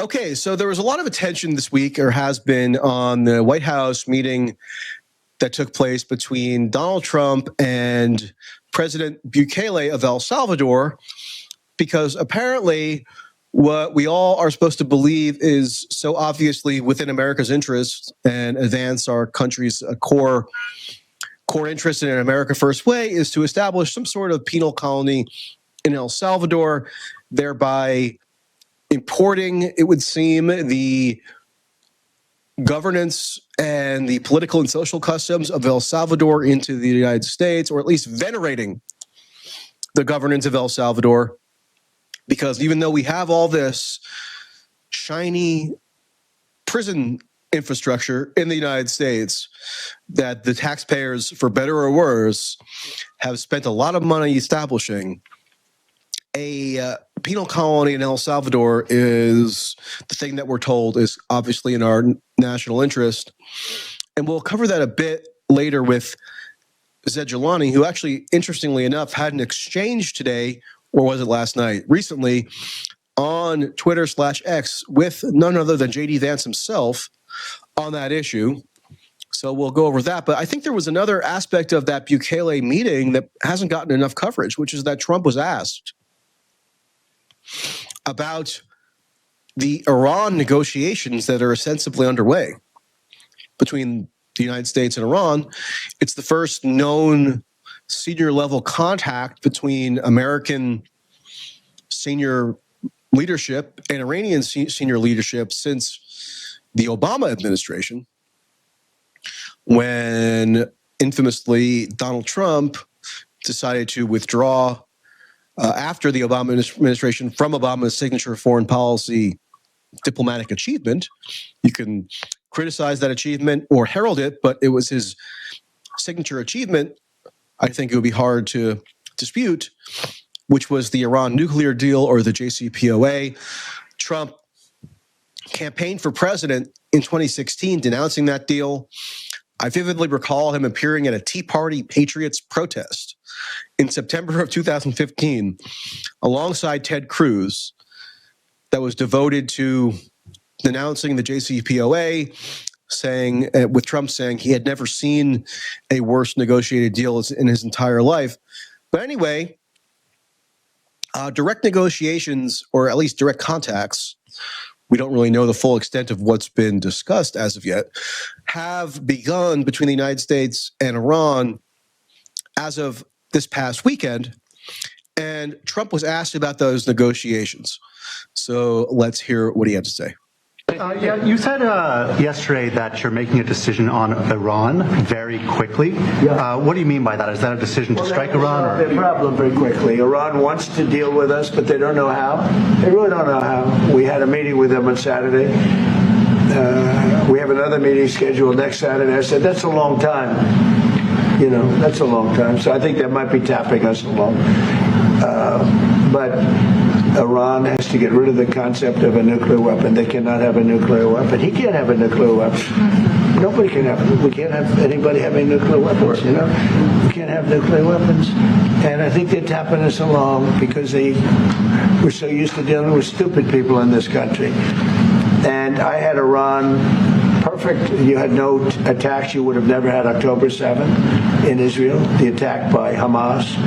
Okay, so there was a lot of attention this week, or has been, on the White House meeting that took place between Donald Trump and President Bukele of El Salvador, because apparently what we all are supposed to believe is so obviously within America's interest and advance our country's core interest in an America First way is to establish some sort of penal colony in El Salvador, thereby importing, it would seem, the governance and the political and social customs of El Salvador into the United States, or at least venerating the governance of El Salvador. Because even though we have all this shiny prison infrastructure in the United States that the taxpayers, for better or worse, have spent a lot of money establishing, a penal colony in El Salvador is the thing that we're told is obviously in our national interest. And we'll cover that a bit later with Zed Jelani, who actually, interestingly enough, had an exchange today, or was it last night, recently on Twitter/X with none other than J.D. Vance himself on that issue. So we'll go over that. But I think there was another aspect of that Bukele meeting that hasn't gotten enough coverage, which is that Trump was asked about the Iran negotiations that are ostensibly underway between the United States and Iran. It's the first known senior level contact between American senior leadership and Iranian senior leadership since the Obama administration, when infamously Donald Trump decided to withdraw after the Obama administration from Obama's signature foreign policy diplomatic achievement. You can criticize that achievement or herald it, but it was his signature achievement. I think it would be hard to dispute, which was the Iran nuclear deal, or the JCPOA. Trump campaigned for president in 2016, denouncing that deal. I vividly recall him appearing at a Tea Party Patriots protest in September of 2015 alongside Ted Cruz, that was devoted to denouncing the JCPOA, saying, with Trump saying he had never seen a worse negotiated deal in his entire life. But anyway, direct negotiations, or at least direct contacts, we don't really know the full extent of what's been discussed as of yet, have begun between the United States and Iran as of this past weekend. And Trump was asked about those negotiations. So let's hear what he had to say. Yeah, you said yesterday that you're making a decision on Iran very quickly. Yeah. What do you mean by that? Is that a decision to strike Iran? Or? Their problem very quickly. Iran wants to deal with us, but they don't know how. They really don't know how. We had a meeting with them on Saturday. We have another meeting scheduled next Saturday. I said, that's a long time. You know, that's a long time. So I think they might be tapping us along. But Iran has to get rid of the concept of a nuclear weapon. They cannot have a nuclear weapon. He can't have a nuclear weapon. Nobody can have it. We can't have anybody having nuclear weapons, you know? We can't have nuclear weapons. And I think they're tapping us along because we're so used to dealing with stupid people in this country. And I had Iran perfect. You had no attacks. You would have never had October 7th in Israel, the attack by Hamas.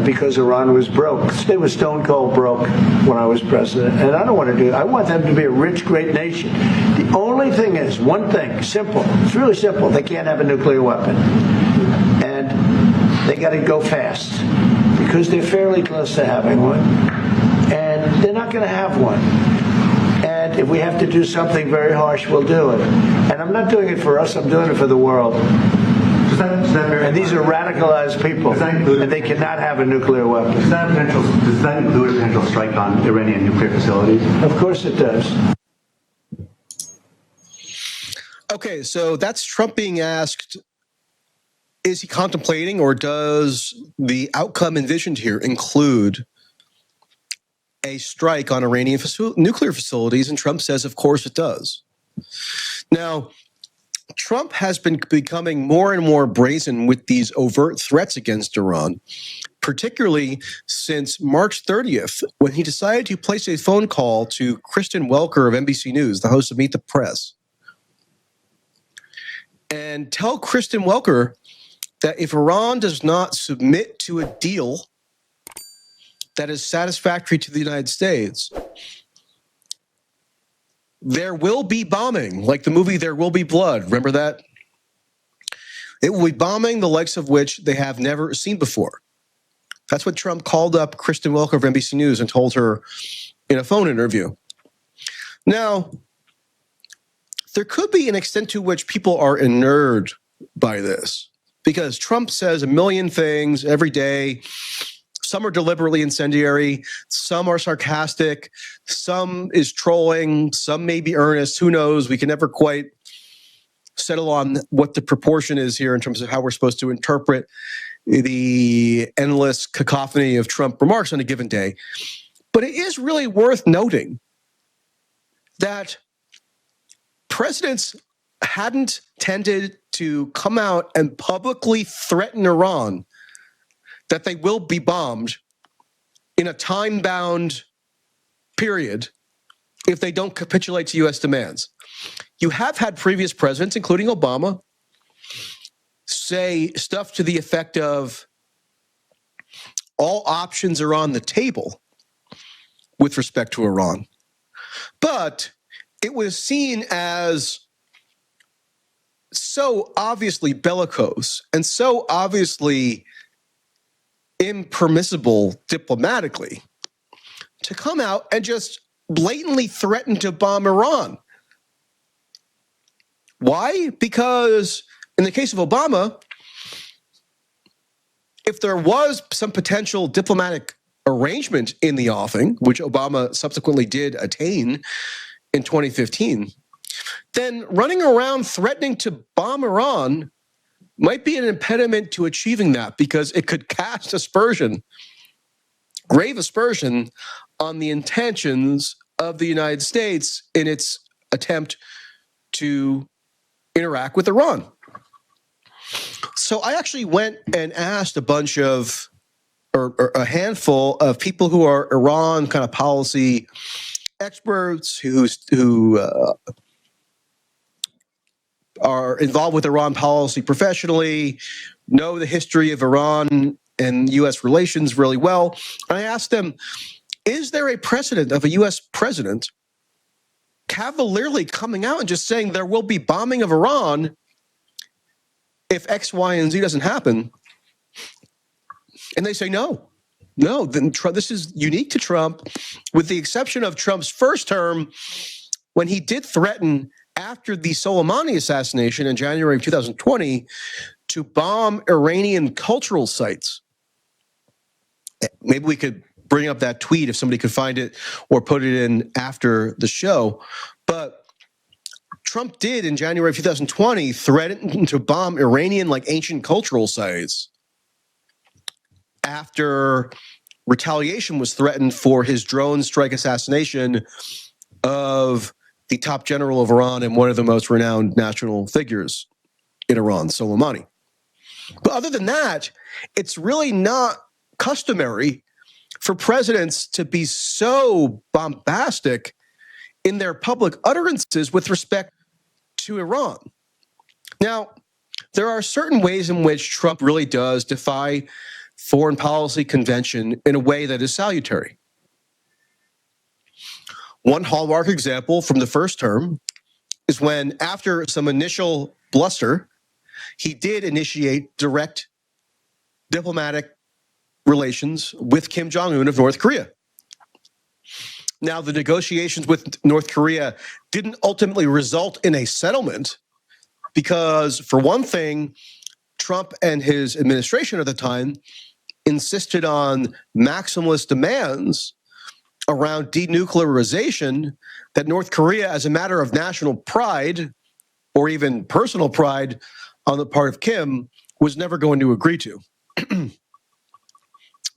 Because Iran was broke. They were stone cold broke when I was president. And I don't want to do it. I want them to be a rich, great nation. The only thing is, one thing, simple. It's really simple. They can't have a nuclear weapon. And they got to go fast because they're fairly close to having one. And they're not going to have one. And if we have to do something very harsh, we'll do it. And I'm not doing it for us. I'm doing it for the world. And these are radicalized people, and they cannot have a nuclear weapon. Does that include a potential strike on Iranian nuclear facilities? Of course it does. Okay, so that's Trump being asked, is he contemplating, or does the outcome envisioned here include a strike on Iranian nuclear facilities? And Trump says, of course it does. Now, Trump has been becoming more and more brazen with these overt threats against Iran, particularly since March 30th, when he decided to place a phone call to Kristen Welker of NBC News, the host of Meet the Press, and tell Kristen Welker that if Iran does not submit to a deal that is satisfactory to the United States, there will be bombing, like the movie There Will Be Blood. Remember that? It will be bombing the likes of which they have never seen before. That's what Trump called up Kristen Welker of NBC News and told her in a phone interview. Now, there could be an extent to which people are inured by this, because Trump says a million things every day. Some are deliberately incendiary, some are sarcastic, some is trolling, some may be earnest. Who knows? We can never quite settle on what the proportion is here in terms of how we're supposed to interpret the endless cacophony of Trump remarks on a given day. But it is really worth noting that presidents hadn't tended to come out and publicly threaten Iran that they will be bombed in a time-bound period if they don't capitulate to U.S. demands. You have had previous presidents, including Obama, say stuff to the effect of all options are on the table with respect to Iran. But it was seen as so obviously bellicose and so obviously impermissible diplomatically to come out and just blatantly threaten to bomb Iran. Why? Because in the case of Obama, if there was some potential diplomatic arrangement in the offing, which Obama subsequently did attain in 2015, then running around threatening to bomb Iran might be an impediment to achieving that, because it could cast aspersion, grave aspersion, on the intentions of the United States in its attempt to interact with Iran. So I actually went and asked a bunch of, or a handful of people who are Iran kind of policy experts who are involved with Iran policy professionally, know the history of Iran and U.S. relations really well. And I asked them, is there a precedent of a U.S. president cavalierly coming out and just saying there will be bombing of Iran if X, Y, and Z doesn't happen? And they say no. No, then this is unique to Trump, with the exception of Trump's first term, when he did threaten after the Soleimani assassination in January of 2020 to bomb Iranian cultural sites. Maybe we could bring up that tweet if somebody could find it or put it in after the show. But Trump did in January of 2020 threaten to bomb Iranian ancient cultural sites after retaliation was threatened for his drone strike assassination of the top general of Iran and one of the most renowned national figures in Iran, Soleimani. But other than that, it's really not customary for presidents to be so bombastic in their public utterances with respect to Iran. Now, there are certain ways in which Trump really does defy foreign policy convention in a way that is salutary. One hallmark example from the first term is when, after some initial bluster, he did initiate direct diplomatic relations with Kim Jong-un of North Korea. Now, the negotiations with North Korea didn't ultimately result in a settlement because, for one thing, Trump and his administration at the time insisted on maximalist demands around denuclearization that North Korea, as a matter of national pride or even personal pride on the part of Kim, was never going to agree to.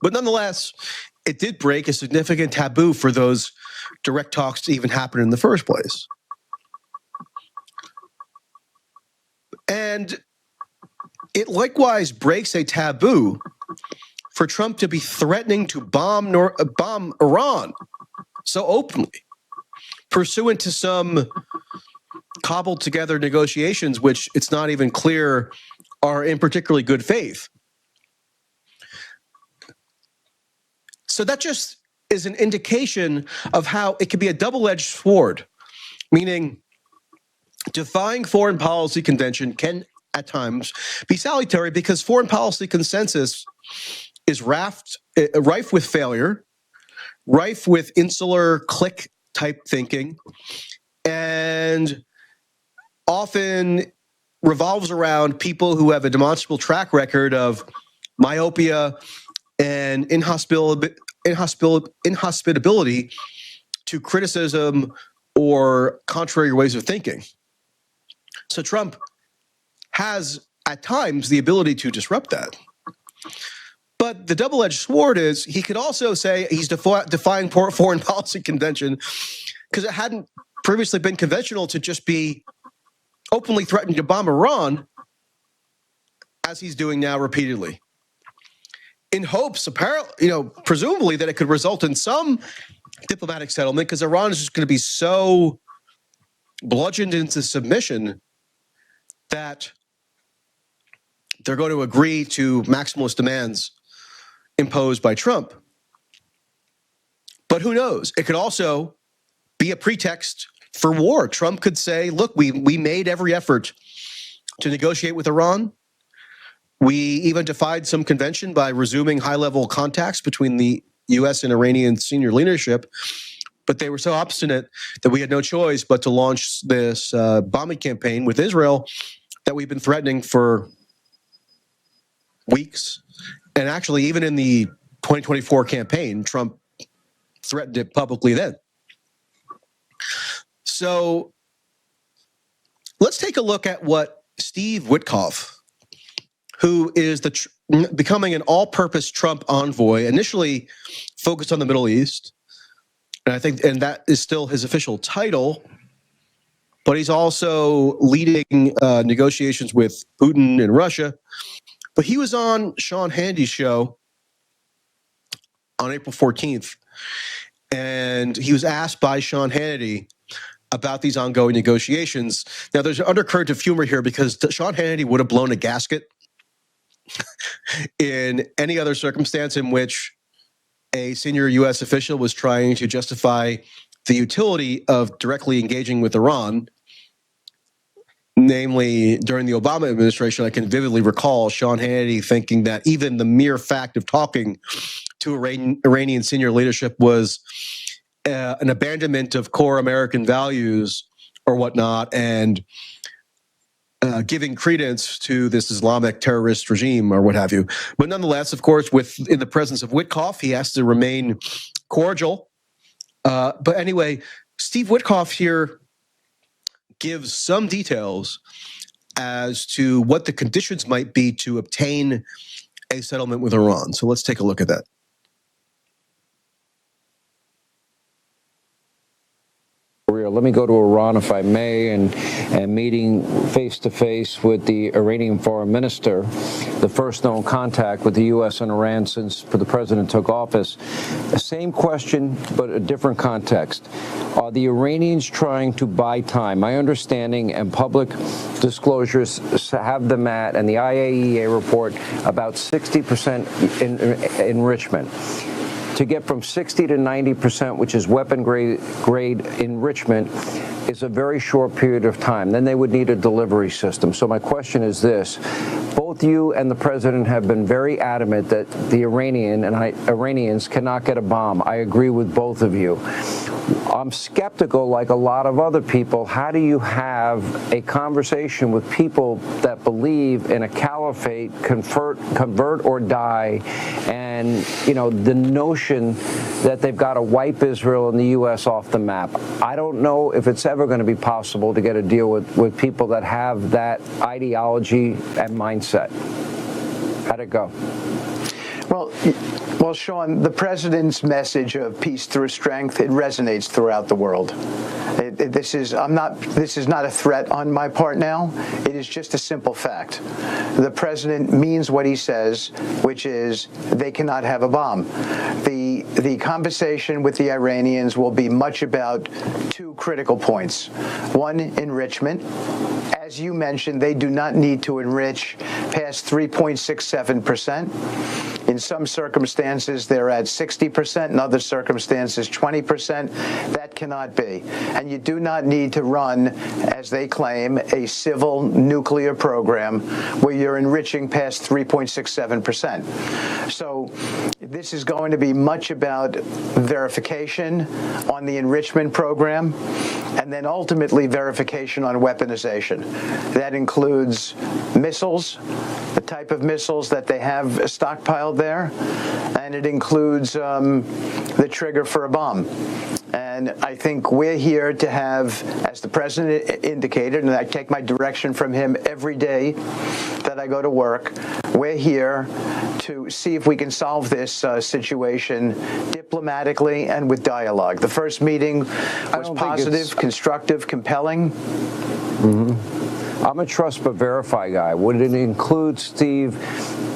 But nonetheless, it did break a significant taboo for those direct talks to even happen in the first place. And it likewise breaks a taboo for Trump to be threatening to bomb Iran so openly, pursuant to some cobbled together negotiations, which it's not even clear are in particularly good faith. So that just is an indication of how it can be a double-edged sword, meaning defying foreign policy convention can at times be salutary because foreign policy consensus is rife with failure, rife with insular clique type thinking, and often revolves around people who have a demonstrable track record of myopia and inhospitability to criticism or contrary ways of thinking. So Trump has at times the ability to disrupt that. But the double-edged sword is he could also say he's defying foreign policy convention because it hadn't previously been conventional to just be openly threatening to bomb Iran, as he's doing now repeatedly, in hopes, apparently, presumably that it could result in some diplomatic settlement because Iran is just going to be so bludgeoned into submission that they're going to agree to maximalist demands imposed by Trump. But who knows? It could also be a pretext for war. Trump could say, look, we made every effort to negotiate with Iran. We even defied some convention by resuming high-level contacts between the U.S. and Iranian senior leadership. But they were so obstinate that we had no choice but to launch this bombing campaign with Israel that we've been threatening for weeks. And actually, even in the 2024 campaign, Trump threatened it publicly then. So let's take a look at what Steve Witkoff, who is becoming an all-purpose Trump envoy, initially focused on the Middle East, and that is still his official title, but he's also leading negotiations with Putin in Russia. But he was on Sean Hannity's show on April 14th, and he was asked by Sean Hannity about these ongoing negotiations. Now, there's an undercurrent of humor here because Sean Hannity would have blown a gasket in any other circumstance in which a senior U.S. official was trying to justify the utility of directly engaging with Iran. Namely, during the Obama administration, I can vividly recall Sean Hannity thinking that even the mere fact of talking to Iranian senior leadership was an abandonment of core American values or whatnot, and giving credence to this Islamic terrorist regime or what have you. But nonetheless, of course, in the presence of Witkoff, he has to remain cordial. But anyway, Steve Witkoff here gives some details as to what the conditions might be to obtain a settlement with Iran. So let's take a look at that. Let me go to Iran, if I may, and meeting face-to-face with the Iranian foreign minister, the first known contact with the U.S. and Iran since the president took office. The same question, but a different context. Are the Iranians trying to buy time? My understanding and public disclosures have them at, and the IAEA report, about 60% enrichment. To get from 60 to 90%, which is weapon grade enrichment, is a very short period of time. Then they would need a delivery system. So my question is this. Both you and the president have been very adamant that the Iranians cannot get a bomb. I agree with both of you. I'm skeptical, like a lot of other people. How do you have a conversation with people that believe in a caliphate, convert or die, and the notion that they've got to wipe Israel and the U.S. off the map? I don't know if it's ever going to be possible to get a deal with people that have that ideology and mindset. How'd it go? Well, Sean, the president's message of peace through strength, it resonates throughout the world. This is not a threat on my part now. It is just a simple fact. The president means what he says, which is they cannot have a bomb. The conversation with the Iranians will be much about two critical points. One, enrichment. As you mentioned, they do not need to enrich past 3.67%. In some circumstances, they're at 60%. In other circumstances, 20%. That cannot be. And you do not need to run, as they claim, a civil nuclear program where you're enriching past 3.67%. So this is going to be much about verification on the enrichment program, and then ultimately verification on weaponization. That includes missiles, the type of missiles that they have stockpiled there, and it includes the trigger for a bomb. And I think we're here to have, as the president indicated, and I take my direction from him every day that I go to work, we're here to see if we can solve this situation diplomatically and with dialogue. The first meeting was positive, constructive, compelling. I'm a trust but verify guy. Would it include, Steve,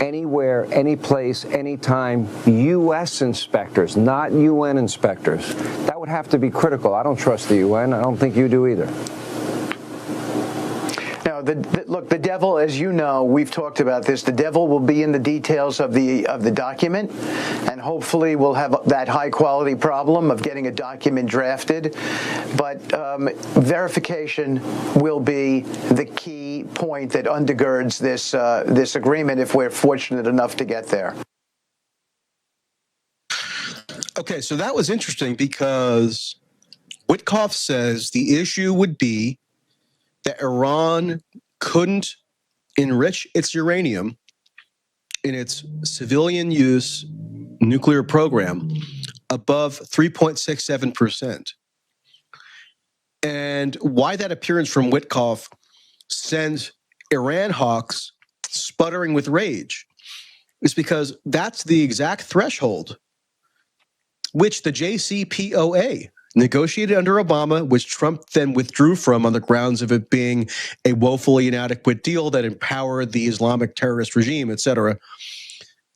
anywhere, any place, anytime, U.S. inspectors, not UN inspectors? That would have to be critical. I don't trust the UN. I don't think you do either. No, look, the devil, as you know, we've talked about this, the devil will be in the details of the document, and hopefully we'll have that high-quality problem of getting a document drafted. But verification will be the key point that undergirds this agreement if we're fortunate enough to get there. Okay, so that was interesting because Witkoff says the issue would be that Iran couldn't enrich its uranium in its civilian use nuclear program above 3.67%. And why that appearance from Witkoff sends Iran hawks sputtering with rage is because that's the exact threshold which the JCPOA negotiated under Obama, which Trump then withdrew from on the grounds of it being a woefully inadequate deal that empowered the Islamic terrorist regime, et cetera.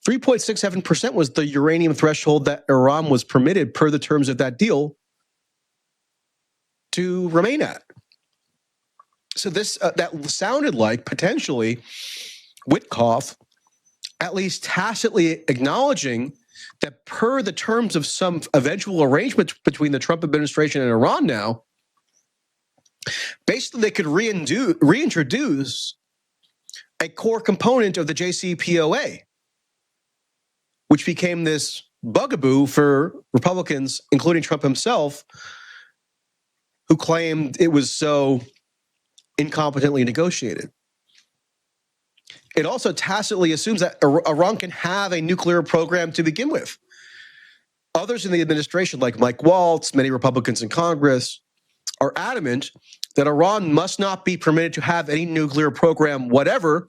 3.67% was the uranium threshold that Iran was permitted per the terms of that deal to remain at. So this that sounded like potentially Witkoff at least tacitly acknowledging that per the terms of some eventual arrangement between the Trump administration and Iran now, basically they could reintroduce a core component of the JCPOA, which became this bugaboo for Republicans, including Trump himself, who claimed it was so incompetently negotiated. It also tacitly assumes that Iran can have a nuclear program to begin with. Others in the administration, like Mike Waltz, many Republicans in Congress, are adamant that Iran must not be permitted to have any nuclear program whatever,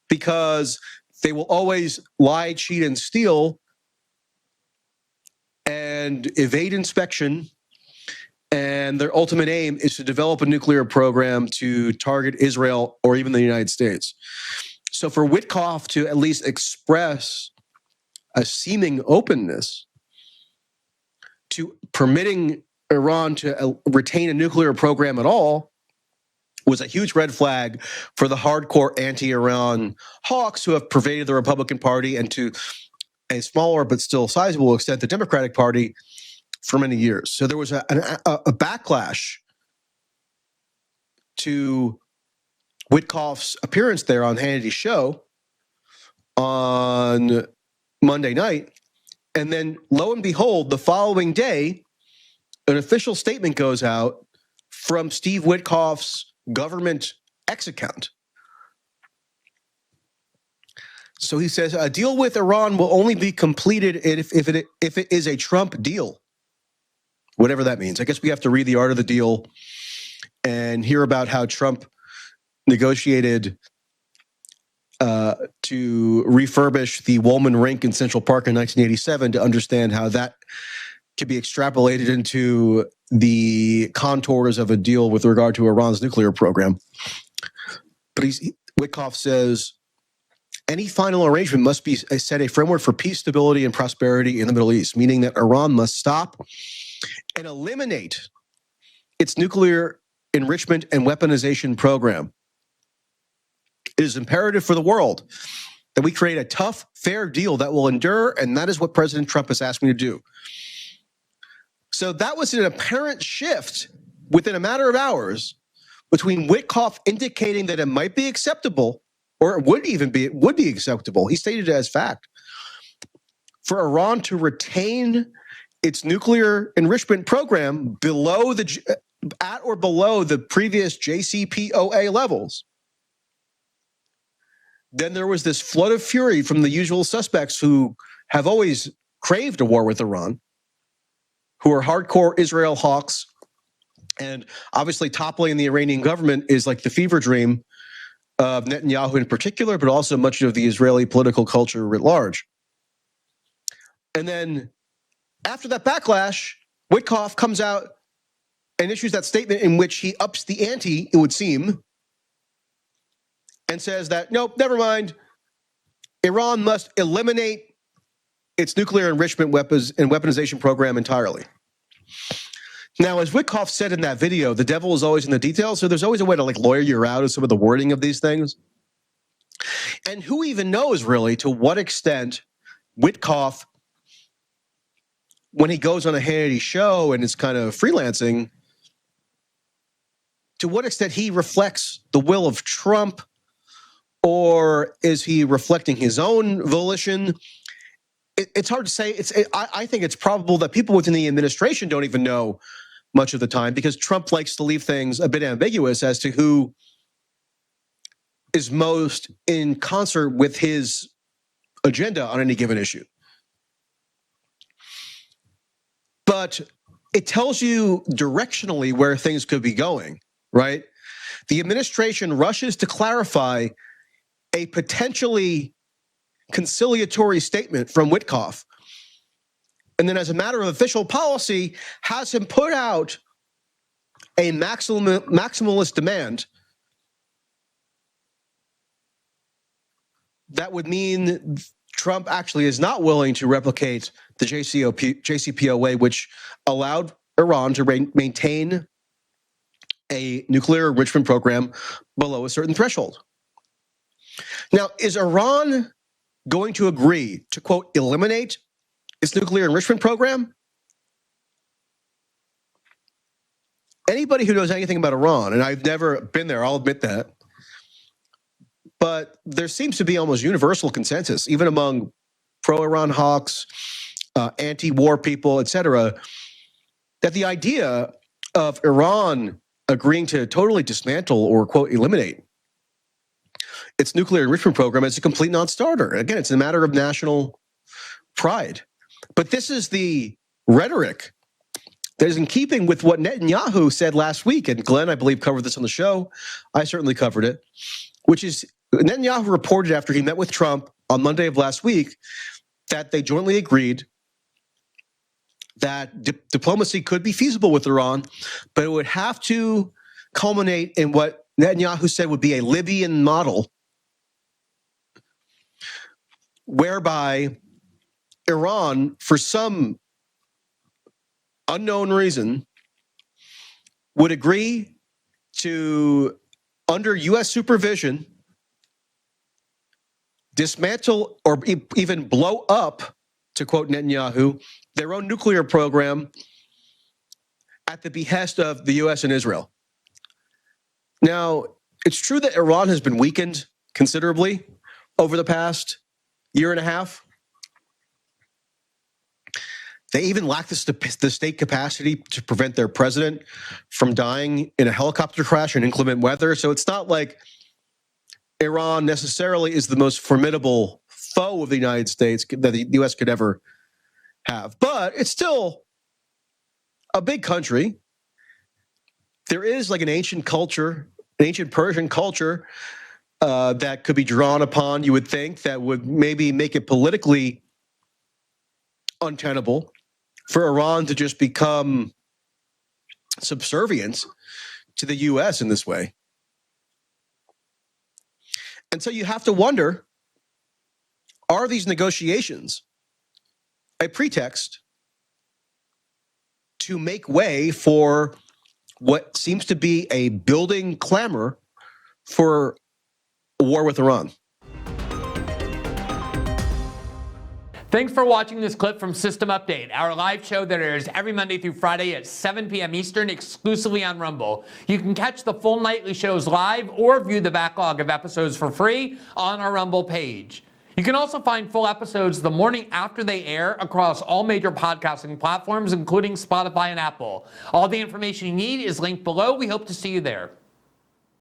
because they will always lie, cheat, and steal and evade inspection. And their ultimate aim is to develop a nuclear program to target Israel or even the United States. So for Witkoff to at least express a seeming openness to permitting Iran to retain a nuclear program at all was a huge red flag for the hardcore anti-Iran hawks who have pervaded the Republican Party and to a smaller but still sizable extent the Democratic Party for many years. So there was a backlash to Witkoff's appearance there on Hannity's show on Monday night. And then lo and behold, the following day, an official statement goes out from Steve Witkoff's government X account. So he says, a deal with Iran will only be completed if it is a Trump deal. Whatever that means. I guess we have to read the art of the deal and hear about how Trump negotiated to refurbish the Woolman Rink in Central Park in 1987 to understand how that could be extrapolated into the contours of a deal with regard to Iran's nuclear program. But Witkoff says any final arrangement must be set a framework for peace, stability, and prosperity in the Middle East, meaning that Iran must stop and eliminate its nuclear enrichment and weaponization program. It is imperative for the world that we create a tough, fair deal that will endure, and that is what President Trump has asked me to do. So that was an apparent shift within a matter of hours between Witkoff indicating that it might be acceptable, or it would be acceptable. He stated it as fact for Iran to retain its nuclear enrichment program at or below the previous JCPOA levels. Then there was this flood of fury from the usual suspects who have always craved a war with Iran, who are hardcore Israel hawks. And obviously toppling the Iranian government is like the fever dream of Netanyahu in particular, but also much of the Israeli political culture writ large. And then after that backlash, Witkoff comes out and issues that statement in which he ups the ante, it would seem, and says that, nope, never mind. Iran must eliminate its nuclear enrichment weapons and weaponization program entirely. Now, as Witkoff said in that video, the devil is always in the details, so there's always a way to lawyer you out of some of the wording of these things. And who even knows, really, to what extent Witkoff, when he goes on a Hannity show and is kind of freelancing, to what extent he reflects the will of Trump, or is he reflecting his own volition? It's hard to say. I think it's probable that people within the administration don't even know much of the time, because Trump likes to leave things a bit ambiguous as to who is most in concert with his agenda on any given issue. But it tells you directionally where things could be going, right? The administration rushes to clarify a potentially conciliatory statement from Witkoff, and then as a matter of official policy, has him put out a maximalist demand that would mean Trump actually is not willing to replicate the JCPOA, which allowed Iran to maintain a nuclear enrichment program below a certain threshold. Now, is Iran going to agree to, quote, eliminate its nuclear enrichment program? Anybody who knows anything about Iran, and I've never been there, I'll admit that, but there seems to be almost universal consensus, even among pro-Iran hawks, anti-war people, etc., that the idea of Iran agreeing to totally dismantle or, quote, eliminate its nuclear enrichment program is a complete non-starter. Again, it's a matter of national pride. But this is the rhetoric that is in keeping with what Netanyahu said last week. And Glenn, I believe, covered this on the show. I certainly covered it, which is Netanyahu reported after he met with Trump on Monday of last week that they jointly agreed that diplomacy could be feasible with Iran, but it would have to culminate in what Netanyahu said would be a Libyan model, whereby Iran, for some unknown reason, would agree to, under U.S. supervision, dismantle or even blow up, to quote Netanyahu, their own nuclear program at the behest of the U.S. and Israel. Now, it's true that Iran has been weakened considerably over the past year and a half. They even lack the state capacity to prevent their president from dying in a helicopter crash in inclement weather. So it's not like Iran necessarily is the most formidable foe of the United States that the U.S. could ever have. But it's still a big country. There is like an ancient culture, an ancient Persian culture that could be drawn upon, you would think, that would maybe make it politically untenable for Iran to just become subservient to the U.S. in this way. And so you have to wonder, are these negotiations a pretext to make way for what seems to be a building clamor for a war with Iran? Thanks for watching this clip from System Update, our live show that airs every Monday through Friday at 7 p.m. Eastern, exclusively on Rumble. You can catch the full nightly shows live or view the backlog of episodes for free on our Rumble page. You can also find full episodes the morning after they air across all major podcasting platforms, including Spotify and Apple. All the information you need is linked below. We hope to see you there.